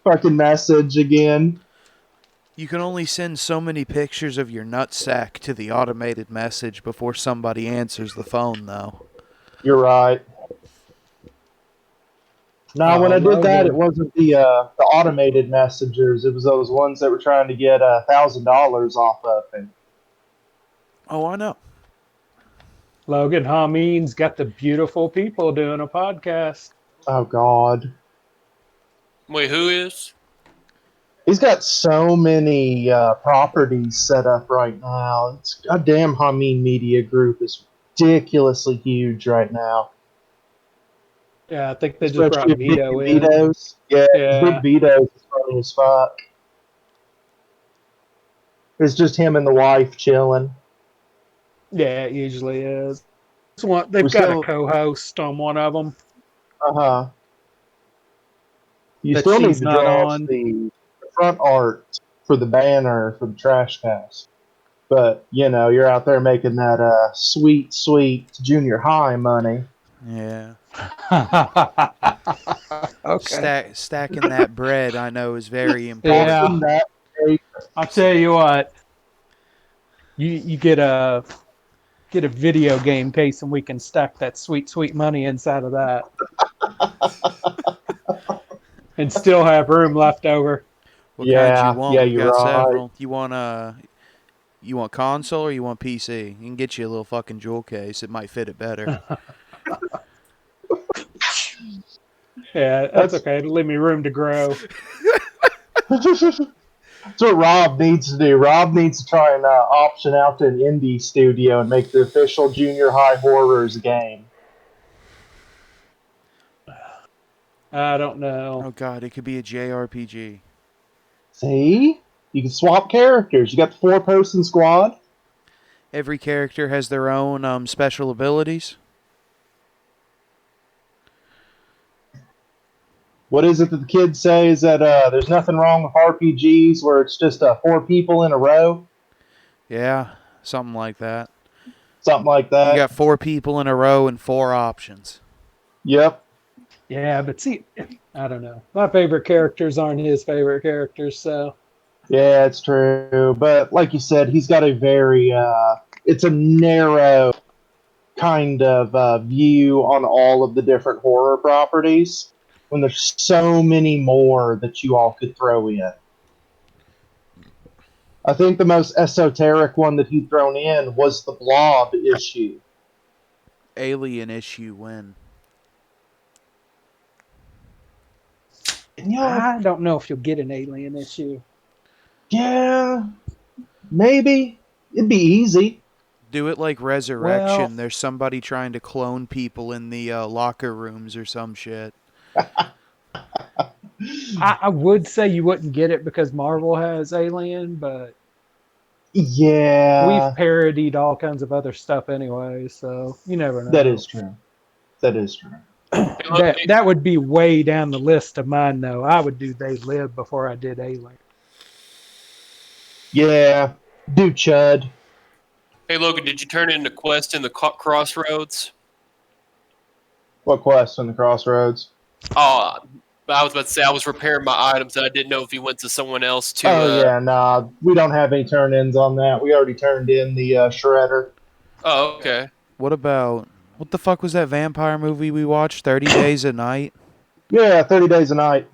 fucking message again. You can only send so many pictures of your nutsack to the automated message before somebody answers the phone, though. You're right. Now, when I did that, it wasn't the automated messengers. It was those ones that were trying to get $1,000 off of it. Oh, I know. Logan Hameen's got the beautiful people doing a podcast. Oh, God. Wait, who is? He's got so many properties set up right now. It's goddamn Hameen Media Group is ridiculously huge right now. Yeah, I think they just brought Vito in. Vito's. Yeah, Big Vito's is funny as fuck. It's just him and the wife chilling. Yeah, it usually is. They've got a co-host on one of them. Uh-huh. You That still need she's to not draw on. the front art for the banner for the TrashCast. But, you know, you're out there making that sweet, sweet junior high money. Yeah. Okay. Stacking that bread, I know, is very important. Yeah. I'll tell you what. You get a video game case, and we can stack that sweet, sweet money inside of that, and still have room left over. What kind you want? Yeah, We've you're got right. several. You want console or you want PC? You can get you a little fucking jewel case. It might fit it better. Yeah, that's okay. It'll leave me room to grow. That's what Rob needs to do. Rob needs to try and option out to an indie studio and make the official junior high horrors game. I don't know. Oh god, it could be a JRPG. See? You can swap characters. You got the 4-person squad. Every character has their own special abilities. What is it that the kids say is that there's nothing wrong with RPGs where it's just 4 people in a row? Yeah, something like that. Something like that. You got 4 people in a row and 4 options. Yep. Yeah, but see, I don't know. My favorite characters aren't his favorite characters, so. Yeah, it's true. But like you said, he's got a very, it's a narrow kind of view on all of the different horror properties when there's so many more that you all could throw in. I think the most esoteric one that he'd thrown in was the Blob issue. Alien issue when? I don't know if you'll get an alien issue. Yeah, maybe. It'd be easy. Do it like Resurrection. Well, There's somebody trying to clone people in the locker rooms or some shit. I would say you wouldn't get it because Marvel has Alien, but yeah, we've parodied all kinds of other stuff anyway, so you never know. That is true. That is true. That would be way down the list of mine, though. I would do They Live before I did Alien. Yeah, do Chud. Hey, Logan, did you turn in the quest in the Crossroads? What quest on the Crossroads? Oh, I was about to say I was repairing my items, and I didn't know if he went to someone else to. Yeah, nah, we don't have any turn-ins on that. We already turned in the Shredder. Oh, okay. What about... What the fuck was that vampire movie we watched? 30 Days a Night? Yeah, 30 Days a Night.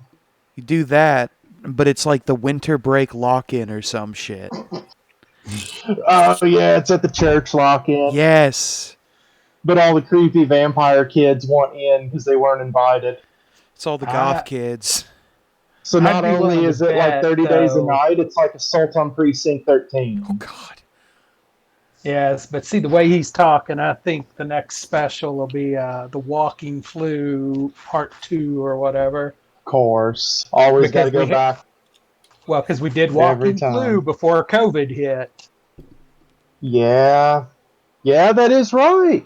You do that, but it's like the winter break lock-in or some shit. Oh, yeah, it's at the church lock-in. Yes. But all the creepy vampire kids want in because they weren't invited. It's all the goth kids. So not only is it like 30 Days a Night, it's like Assault on Precinct 13. Oh, God. Yes, but see, the way he's talking, I think the next special will be The Walking Flu Part 2 or whatever. Of course. Always got to go back. Well, because we did Walking Flu before COVID hit. Yeah. Yeah, that is right.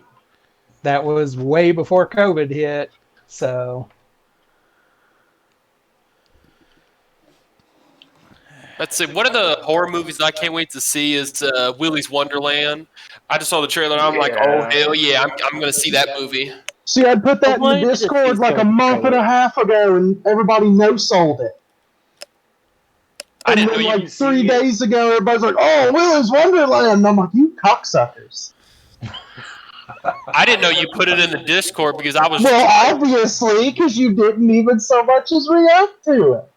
That was way before COVID hit, so... Let's see. One of the horror movies I can't wait to see is Willy's Wonderland. I just saw the trailer and I'm like, oh, hell yeah, I'm going to see that movie. See, I'd put that in the Discord like a month and a half ago and everybody no-sold it. I didn't know then, you like 3 days ago, everybody's like, oh, Willy's Wonderland. And I'm like, you cocksuckers. I didn't know you put it in the Discord because I was... Well, obviously, because you didn't even so much as react to it.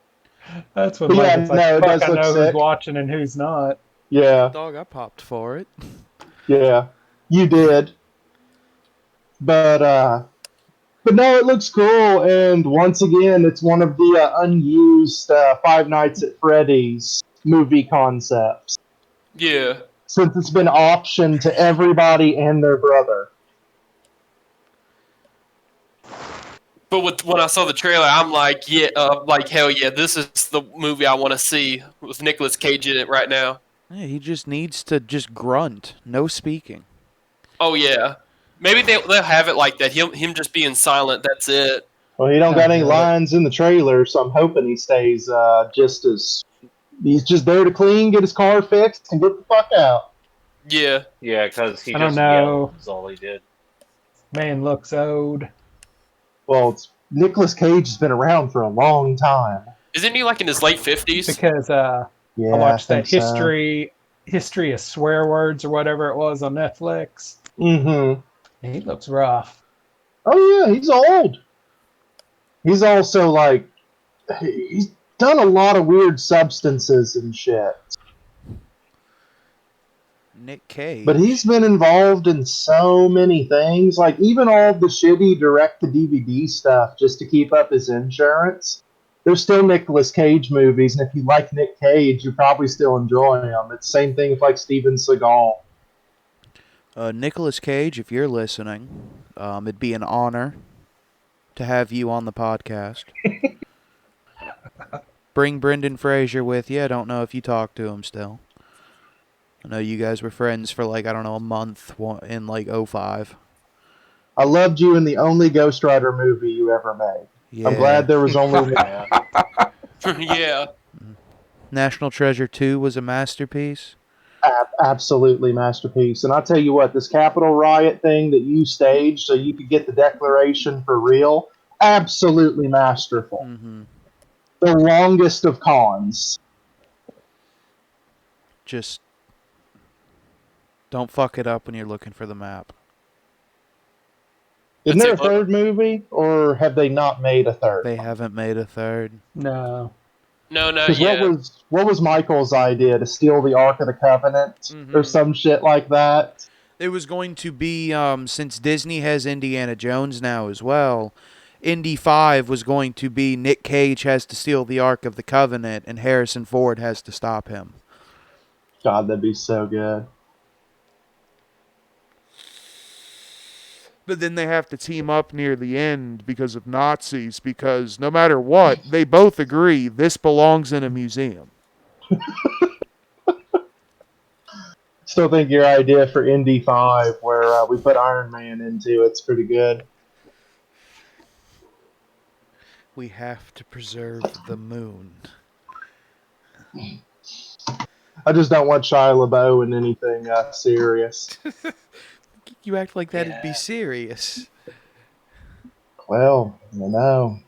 That's what it's like, no, it does I look know sick. who's watching and who's not. Yeah. Dog, I popped for it. Yeah, you did. But no, it looks cool, and once again, it's one of the unused Five Nights at Freddy's movie concepts. Yeah. Since it's been optioned to everybody and their brother. But when I saw the trailer, I'm like, yeah, like hell yeah, this is the movie I want to see with Nicolas Cage in it right now. Yeah, he just needs to just grunt, no speaking. Oh yeah, maybe they'll have it like that. Him just being silent. That's it. Well, he don't got any lines in the trailer, so I'm hoping he stays just as... He's just there to clean, get his car fixed, and get the fuck out. Yeah. Yeah, because he I don't just know. yelled. That's all he did. Man looks old. Well, Nicolas Cage has been around for a long time. Isn't he like in his late 50s? Because I watched that history of swear words or whatever it was on Netflix. Mm-hmm. He looks rough. Oh yeah, he's old. He's also like he's done a lot of weird substances and shit. Nick Cage. But he's been involved in so many things, like even all the shitty direct-to-DVD stuff just to keep up his insurance. There's still Nicolas Cage movies, and if you like Nick Cage, you probably still enjoy them. It's the same thing with like Steven Seagal. Nicolas Cage, if you're listening, it'd be an honor to have you on the podcast. Bring Brendan Fraser with you. I don't know if you talk to him still. I know you guys were friends for like, I don't know, a month in like 05. I loved you in the only Ghost Rider movie you ever made. Yeah. I'm glad there was only one. Yeah. National Treasure 2 was a masterpiece. Absolutely masterpiece. And I'll tell you what, this Capitol riot thing that you staged so you could get the Declaration for real, absolutely masterful. Mm-hmm. The longest of cons. Just don't fuck it up when you're looking for the map. Isn't there a third movie, or have they not made a third? They haven't made a third. No. No, not yet. What was Michael's idea? To steal the Ark of the Covenant or some shit like that? It was going to be, since Disney has Indiana Jones now as well, Indy 5 was going to be Nick Cage has to steal the Ark of the Covenant and Harrison Ford has to stop him. God, that'd be so good. But then they have to team up near the end because of Nazis, because no matter what, they both agree this belongs in a museum. Still think your idea for Indy 5, where we put Iron Man into it's pretty good. We have to preserve the moon. I just don't want Shia LaBeouf in anything serious. You act like that'd be serious. Well, you know.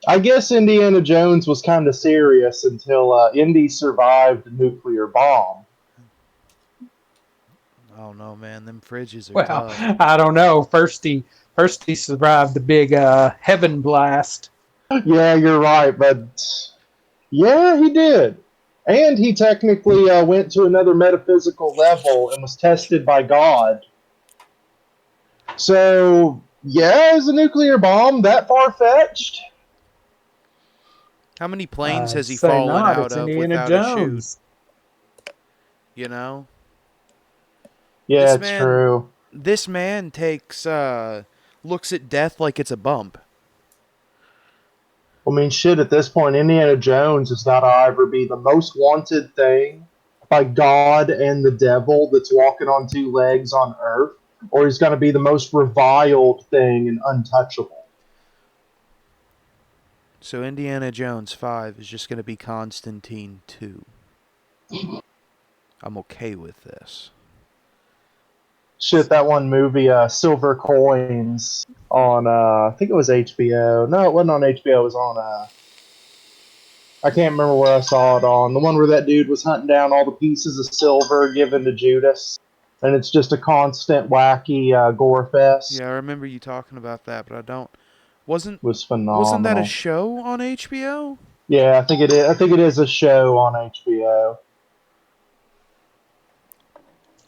I guess Indiana Jones was kind of serious until Indy survived a nuclear bomb. Oh no, man, them fridges are Well, tough. I don't know. First he survived the big heaven blast. Yeah, you're right, but yeah, he did. And he technically went to another metaphysical level and was tested by God. So, yeah, is a nuclear bomb that far-fetched? How many planes has he Say fallen not. out It's of Indiana without Jones. a chute? You know? Yeah, it's true. This man takes, looks at death like it's a bump. I mean, shit, at this point, Indiana Jones has got to either be the most wanted thing by God and the devil that's walking on two legs on Earth, or he's going to be the most reviled thing and untouchable. So Indiana Jones 5 is just going to be Constantine 2. I'm okay with this. Shit, that one movie, Silver Coins, on, I think it was HBO. No, it wasn't on HBO. It was on, I can't remember where I saw it on. The one where that dude was hunting down all the pieces of silver given to Judas. And it's just a constant, wacky gore fest. Yeah, I remember you talking about that, but I don't. It was phenomenal. Wasn't that a show on HBO? Yeah, I think it is. I think it is a show on HBO.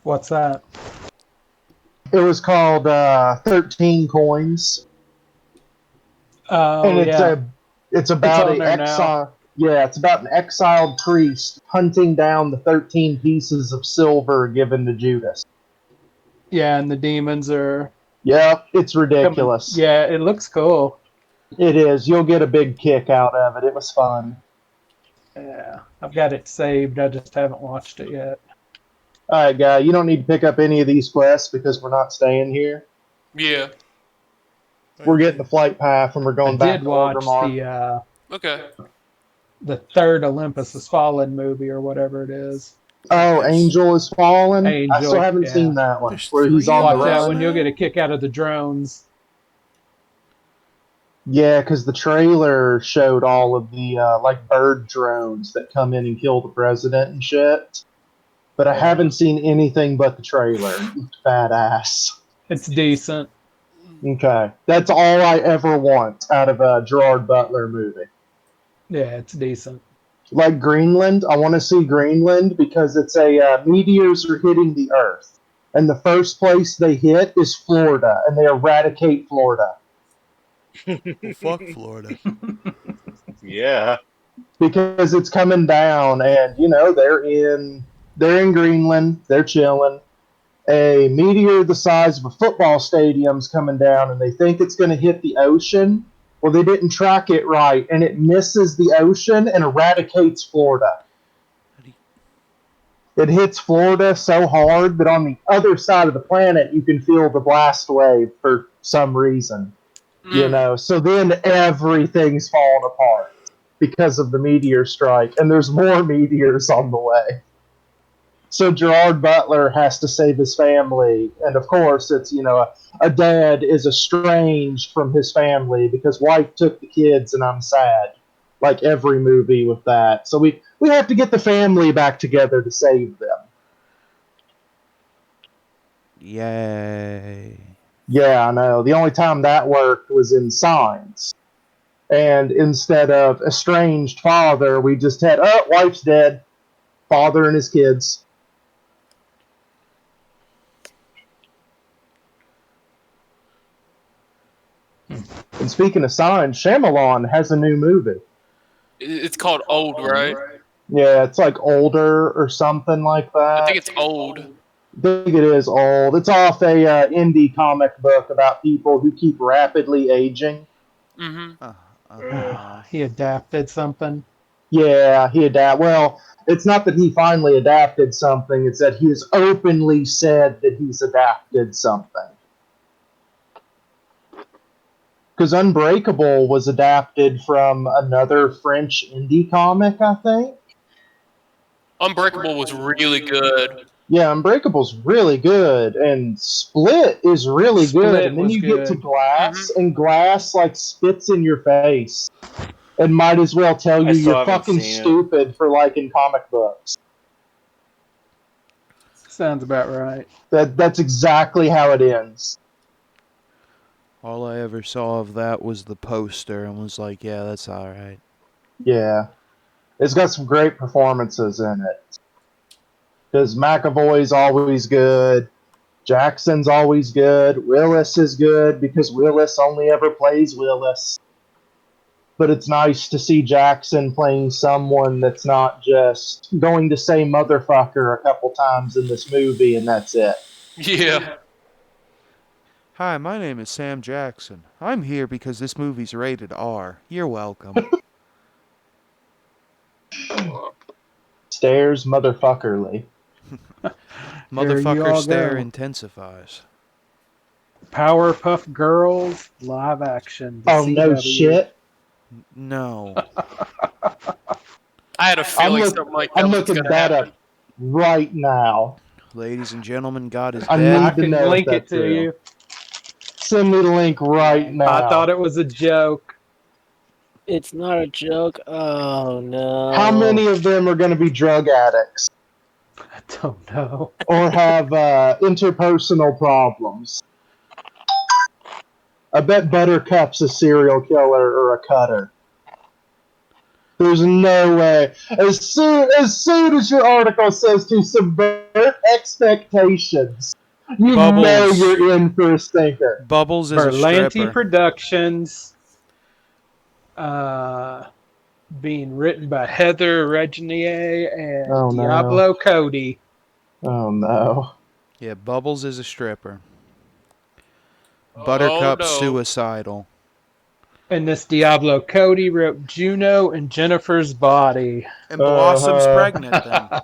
What's that? It was called 13 Coins. And it's about an exile. Yeah, it's about an exiled priest hunting down the 13 pieces of silver given to Judas. Yeah, and the demons are. Yep, it's ridiculous. Yeah, it looks cool. It is. You'll get a big kick out of it. It was fun. Yeah, I've got it saved. I just haven't watched it yet. All right, guy. You don't need to pick up any of these quests because we're not staying here. Yeah. We're getting the flight path and we're going back to Orgrimmar. Okay. The third Olympus Has Fallen movie or whatever it is. Oh, Angel Has Fallen? Angel, I still haven't seen that one. There's Where he's three on Watch the that run. one. You'll get a kick out of the drones. Yeah, because the trailer showed all of the like bird drones that come in and kill the president and shit. But I haven't seen anything but the trailer. It's badass. It's decent. Okay, that's all I ever want out of a Gerard Butler movie. Yeah, it's decent. Like Greenland, I want to see Greenland because it's meteors are hitting the Earth, and the first place they hit is Florida, and they eradicate Florida. Well, fuck Florida. Yeah. Because it's coming down, and they're in Greenland, they're chilling. A meteor the size of a football stadium's coming down, and they think it's going to hit the ocean. Well, they didn't track it right, and it misses the ocean and eradicates Florida. It hits Florida so hard that on the other side of the planet, you can feel the blast wave for some reason. So then everything's falling apart because of the meteor strike, and there's more meteors on the way. So Gerard Butler has to save his family, and of course, it's a dad is estranged from his family because wife took the kids, and I'm sad. Like every movie with that, so we have to get the family back together to save them. Yay! Yeah, I know. The only time that worked was in Signs. And instead of estranged father, we just had, wife's dead. Father and his kids. And speaking of Signs, Shyamalan has a new movie. It's called Old, right? Yeah, it's like Older or something like that. I think it's Old. I think it is Old. It's off a indie comic book about people who keep rapidly aging. Mm-hmm. He adapted something. Yeah, he adapted. Well, it's not that he finally adapted something. It's that he has openly said that he's adapted something. Because Unbreakable was adapted from another French indie comic, I think. Unbreakable was really good. Yeah, Unbreakable's really good, and Split is really good, and then you get to Glass, and Glass spits in your face, and might as well tell you you're fucking stupid for liking comic books. Sounds about right. That's exactly how it ends. All I ever saw of that was the poster and was like, yeah, that's alright. Yeah. It's got some great performances in it. Because McAvoy's always good. Jackson's always good. Willis is good because Willis only ever plays Willis. But it's nice to see Jackson playing someone that's not just going to say motherfucker a couple times in this movie and that's it. Yeah. Hi, my name is Sam Jackson. I'm here because this movie's rated R. You're welcome. Stares motherfuckerly. Motherfucker stare intensifies. Powerpuff Girls live action. Oh, CW. No shit. No. I had a feeling something like that I'm was looking going to that happen. up right now. Ladies and gentlemen, God is I dead. need I to can know link if it that's to real. you. Send me the link right now. I thought it was a joke. It's not a joke. Oh no. How many of them are going to be drug addicts? I don't know. Or have interpersonal problems? I bet Buttercup's a serial killer or a cutter. There's no way. As soon as your article says to subvert expectations, you know you're in for a stinker. Bubbles is Berlanti a stripper. Productions. Being written by Heather Regnier and Diablo Cody. Oh no. Yeah, Bubbles is a stripper. Buttercup's suicidal. And this Diablo Cody wrote Juno and Jennifer's Body. And Blossom's pregnant then.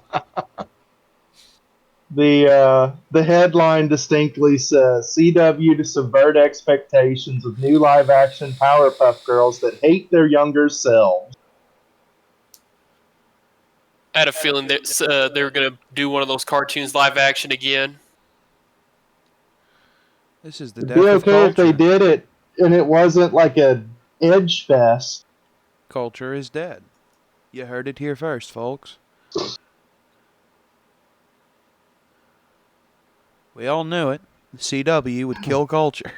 The headline distinctly says CW to subvert expectations with new live action Powerpuff Girls that hate their younger selves. I had a feeling that they were going to do one of those cartoons live action again. This is the It'd death be of okay culture. if they did it and it wasn't like a edge fest. Culture is dead. You heard it here first, folks. We all knew it. The CW would kill culture.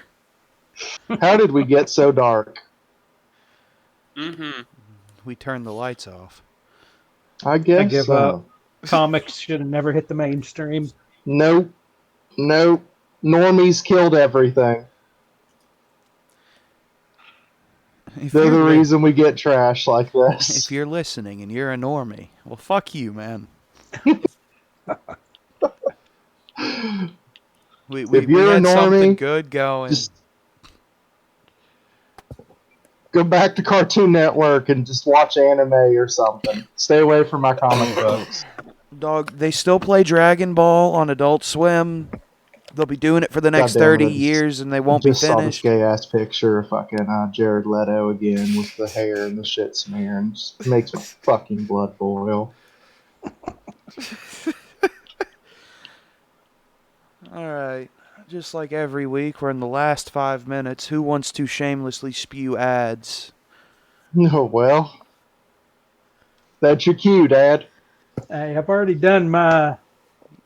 How did we get so dark? Mm-hmm. We turned the lights off. I guess I give so. up. Comics should have never hit the mainstream. Nope. Normies killed everything. They're the reason we get trash like this. If you're listening and you're a normie, well, fuck you, man. we if you're had a normie, something good going. Just go back to Cartoon Network and just watch anime or something. Stay away from my comic books. Dog, they still play Dragon Ball on Adult Swim. They'll be doing it for the next 30 years, and they won't be finished. Saw this gay-ass picture of fucking Jared Leto again with the hair and the shit smearing. Just makes my fucking blood boil. All right. Just like every week, we're in the last 5 minutes. Who wants to shamelessly spew ads? Oh, well. That's your cue, Dad. Hey, I've already done my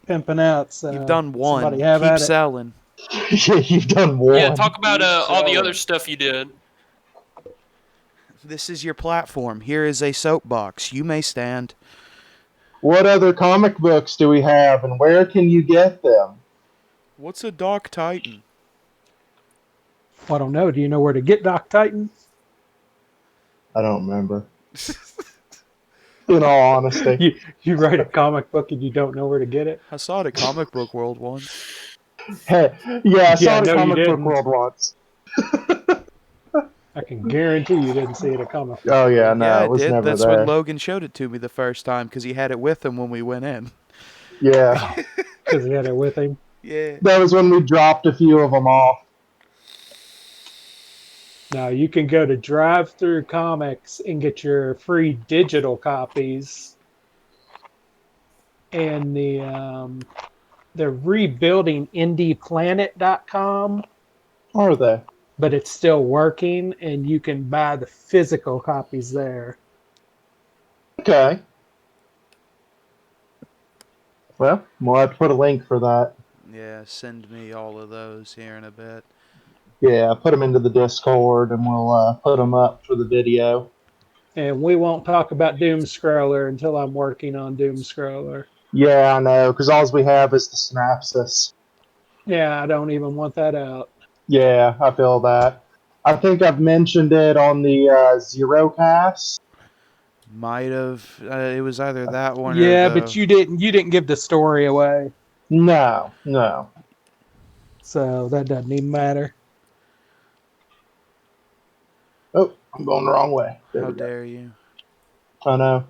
pimping out. So You've done one. Keep selling. Yeah, you've done one. Yeah, talk about all the other stuff you did. This is your platform. Here is a soapbox. You may stand. What other comic books do we have, and where can you get them? What's a Doc Titan? I don't know. Do you know where to get Doc Titan? I don't remember. In all honesty. You write a comic book and you don't know where to get it? I saw it at Comic Book World once. Hey, yeah, I saw it at no, Comic Book World once. I can guarantee you didn't see it at Comic Book. Oh, yeah, no, Yeah, it was did. never That's there. when Logan showed it to me the first time, because he had it with him when we went in. Yeah. Because he had it with him? Yeah. That was when we dropped a few of them off. Now, you can go to Drive-Thru Comics and get your free digital copies. And they're rebuilding indieplanet.com. Are they? But it's still working, and you can buy the physical copies there. Okay. Well, we'll have to put a link for that. Yeah, send me all of those here in a bit. Yeah, put them into the Discord, and we'll put them up for the video. And we won't talk about Doom Scroller until I'm working on Doom Scroller. Yeah, I know, because all we have is the synopsis. Yeah, I don't even want that out. Yeah, I feel that. I think I've mentioned it on the Zero Cast. Might have. It was either that one yeah, or the... but you didn't give the story away. No. So that doesn't even matter. Oh, I'm going the wrong way. How dare you? I know.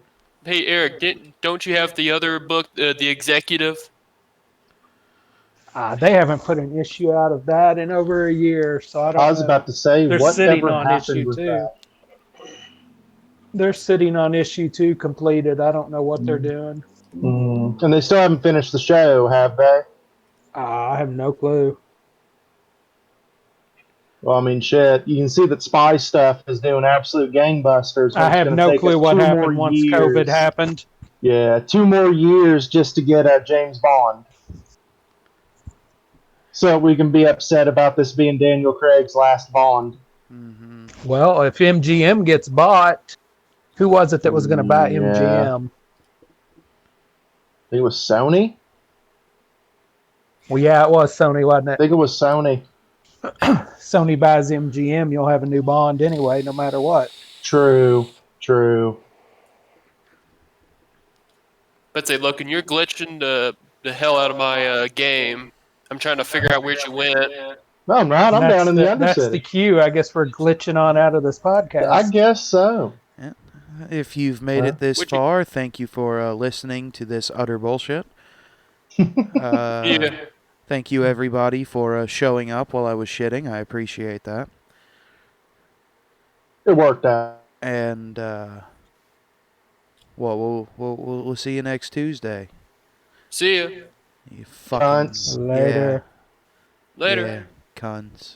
Hey, Eric, don't you have the other book, The Executive? They haven't put an issue out of that in over a year, so I don't know. I was about to say, They're whatever sitting on happened issue with 2. that? They're sitting on issue 2 completed. I don't know what they're doing. And they still haven't finished the show, have they? I have no clue. Well, I mean, shit. You can see that Spy Stuff is doing absolute gangbusters. I have no clue what happened once COVID happened. Yeah, 2 more years just to get James Bond. So we can be upset about this being Daniel Craig's last Bond. Mm-hmm. Well, if MGM gets bought, who was it that was going to buy MGM? I think it was Sony? Well, yeah, it was Sony, wasn't I it? think it was Sony. Sony buys MGM, you'll have a new Bond anyway, no matter what. True. But say, Logan, you're glitching the hell out of my game. I'm trying to figure out where you went. No, I'm not. I'm down in the Undercity. That's the cue. I guess we're glitching on out of this podcast. I guess so. Yeah. If you've made it this far, thank you for listening to this utter bullshit. Yeah. Thank you, everybody, for showing up while I was shitting. I appreciate that. It worked out. And well, we'll see you next Tuesday. See ya. You fucking Cunts. Later. Later. Yeah, cunts.